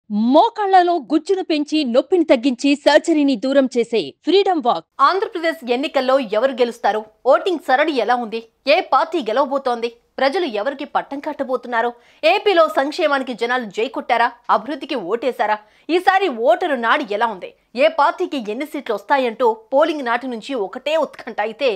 మోకాళ్లలో గుజ్జును పెంచి నొప్పిని తగ్గించి సర్జరీని దూరం చేసే ఫ్రీడమ్ వాక్. ఆంధ్రప్రదేశ్ ఎన్నికల్లో ఎవరు గెలుస్తారు? ఓటింగ్ సరళి ఎలా ఉంది? ఏ పార్టీ గెలవబోతోంది? ప్రజలు ఎవరికి పట్టం కట్టబోతున్నారు? ఏపీలో సంక్షేమానికి జనాలు జై కొట్టారా? అభివృద్ధికి ఓటేశారా? ఈసారి ఓటరు నాడి ఎలా ఉంది? ఏ పార్టీకి ఎన్ని సీట్లు వస్తాయంటూ పోలింగ్ నాటి నుంచి ఒకటే ఉత్కంఠ అయితే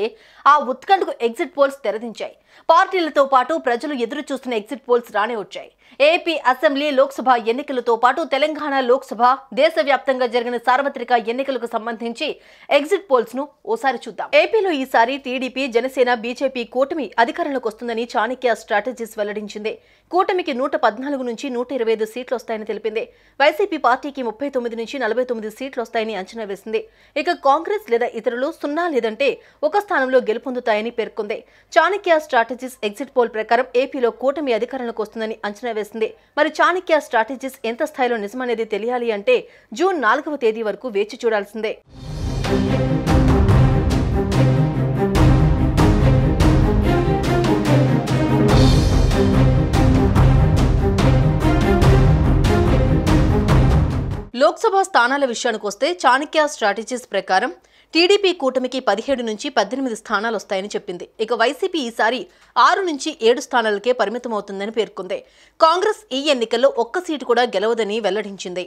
ఆ ఉత్కంఠకు ఎగ్జిట్ పోల్స్ తెరదించాయి. పార్టీలతో పాటు ప్రజలు ఎదురు చూస్తున్న ఎగ్జిట్ పోల్స్ రానే వచ్చాయి. ఏపీ అసెంబ్లీ లోక్సభ ఎన్నికలతో పాటు తెలంగాణ లోక్సభ, దేశవ్యాప్తంగా జరిగిన సార్వత్రిక ఎన్నికలకు సంబంధించి ఎగ్జిట్ పోల్స్ ను ఓసారి చూద్దాం. ఏపీలో ఈసారి టీడీపీ, జనసేన, బీజేపీ కూటమి అధికారంలోకి వస్తుందని చాణక్య స్ట్రాటజీస్ వెల్లడించింది. కూటమికి 114 నుంచి 125 సీట్లు వస్తాయని తెలిపింది. వైసీపీ పార్టీకి 39 నుంచి 49 సీట్లు వస్తాయని అంచనా వేసింది. ఇక కాంగ్రెస్ లేదా ఇతరులు 0 లేదంటే ఒక స్థానంలో గెలుపొందుతాయని పేర్కొంది. చాణక్య స్ట్రాటజీస్ ఎగ్జిట్ పోల్ ప్రకారం ఏపీలో కూటమి అధికారంలోకి వస్తుందని అంచనా వేసింది. మరి చాణక్య స్ట్రాటజీస్ ఎంత స్థాయిలో నిజమనేది తెలియాలి అంటే జూన్ 4వ తేదీ వరకు వేచి చూడాల్సిందే. లోక్సభ స్థానాల విషయానికి వస్తే చాణక్య స్ట్రాటజీస్ ప్రకారం టీడీపీ కూటమికి 17 నుంచి 18 స్థానాలు వస్తాయని చెప్పింది. ఇక వైసీపీ ఈసారి 6 నుంచి 7 స్థానాలకే పరిమితమవుతుందని పేర్కొంది. కాంగ్రెస్ ఈ ఎన్నికల్లో ఒక్క సీటు కూడా గెలవదని వెల్లడించింది.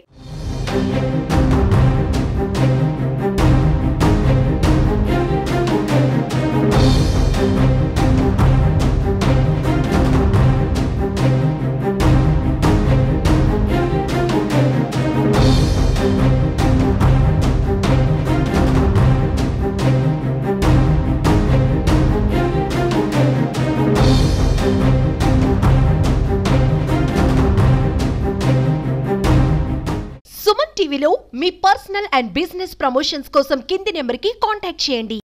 సుమన్ టీవీలో మీ పర్సనల్ అండ్ బిజినెస్ ప్రమోషన్స్ కోసం కింది నెంబర్కి కాంటాక్ట్ చేయండి.